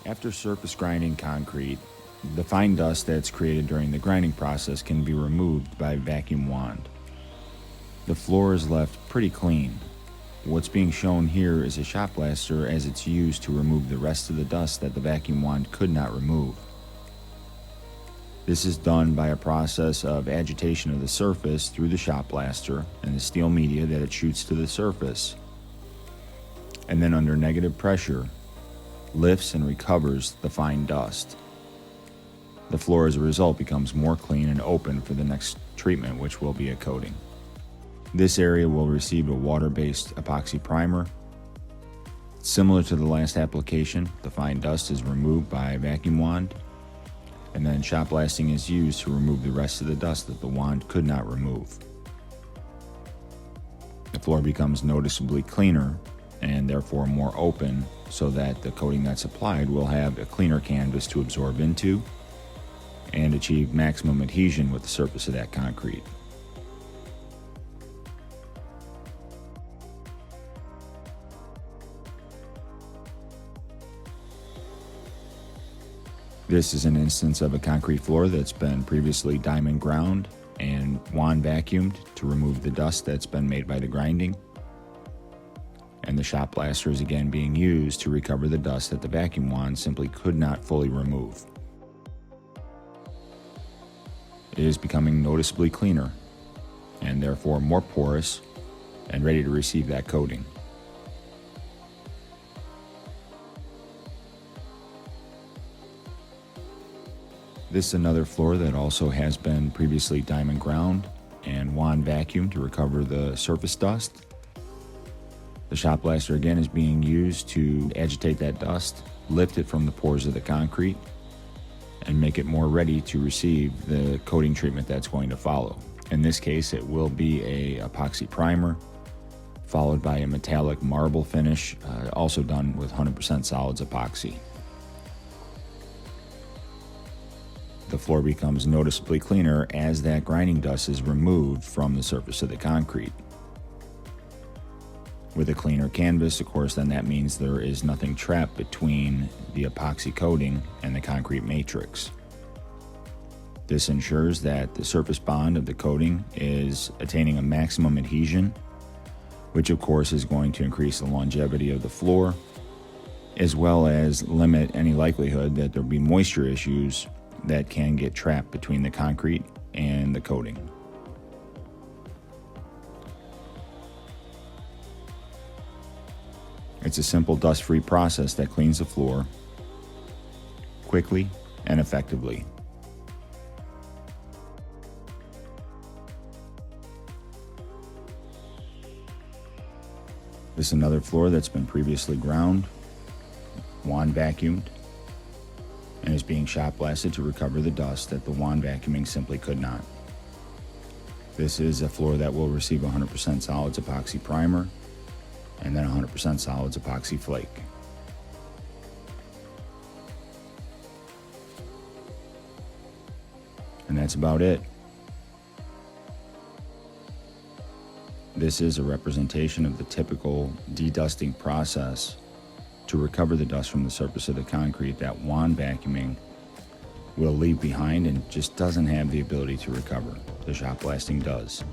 After surface grinding concrete, the fine dust that's created during the grinding process can be removed by a vacuum wand. The floor is left pretty clean. What's being shown here is a shot blaster as it's used to remove the rest of the dust that the vacuum wand could not remove. This is done by a process of agitation of the surface through the shot blaster and the steel media that it shoots to the surface, and then under negative pressure, lifts and recovers the fine dust. The floor as a result becomes more clean and open for the next treatment, which will be a coating. This area will receive a water-based epoxy primer. Similar to the last application, the fine dust is removed by a vacuum wand, and then shot blasting is used to remove the rest of the dust that the wand could not remove. The floor becomes noticeably cleaner and therefore more open, so that the coating that's applied will have a cleaner canvas to absorb into and achieve maximum adhesion with the surface of that concrete. This is an instance of a concrete floor that's been previously diamond ground and wand vacuumed to remove the dust that's been made by the grinding. And the shot blaster is again being used to recover the dust that the vacuum wand simply could not fully remove. It is becoming noticeably cleaner and therefore more porous and ready to receive that coating. This is another floor that also has been previously diamond ground and wand vacuumed to recover the surface dust. The shot blaster again is being used to agitate that dust, lift it from the pores of the concrete, and make it more ready to receive the coating treatment that's going to follow. In this case, it will be a epoxy primer, followed by a metallic marble finish, also done with 100% solids epoxy. The floor becomes noticeably cleaner as that grinding dust is removed from the surface of the concrete. With a cleaner canvas, of course, then that means there is nothing trapped between the epoxy coating and the concrete matrix. This ensures that the surface bond of the coating is attaining a maximum adhesion, which of course is going to increase the longevity of the floor, as well as limit any likelihood that there will be moisture issues that can get trapped between the concrete and the coating. It's a simple dust-free process that cleans the floor quickly and effectively. This is another floor that's been previously ground, wand vacuumed, and is being shot blasted to recover the dust that the wand vacuuming simply could not. This is a floor that will receive 100% solids epoxy primer and then 100% solids epoxy flake. And that's about it. This is a representation of the typical dedusting process to recover the dust from the surface of the concrete that wand vacuuming will leave behind and just doesn't have the ability to recover. The shot blasting does.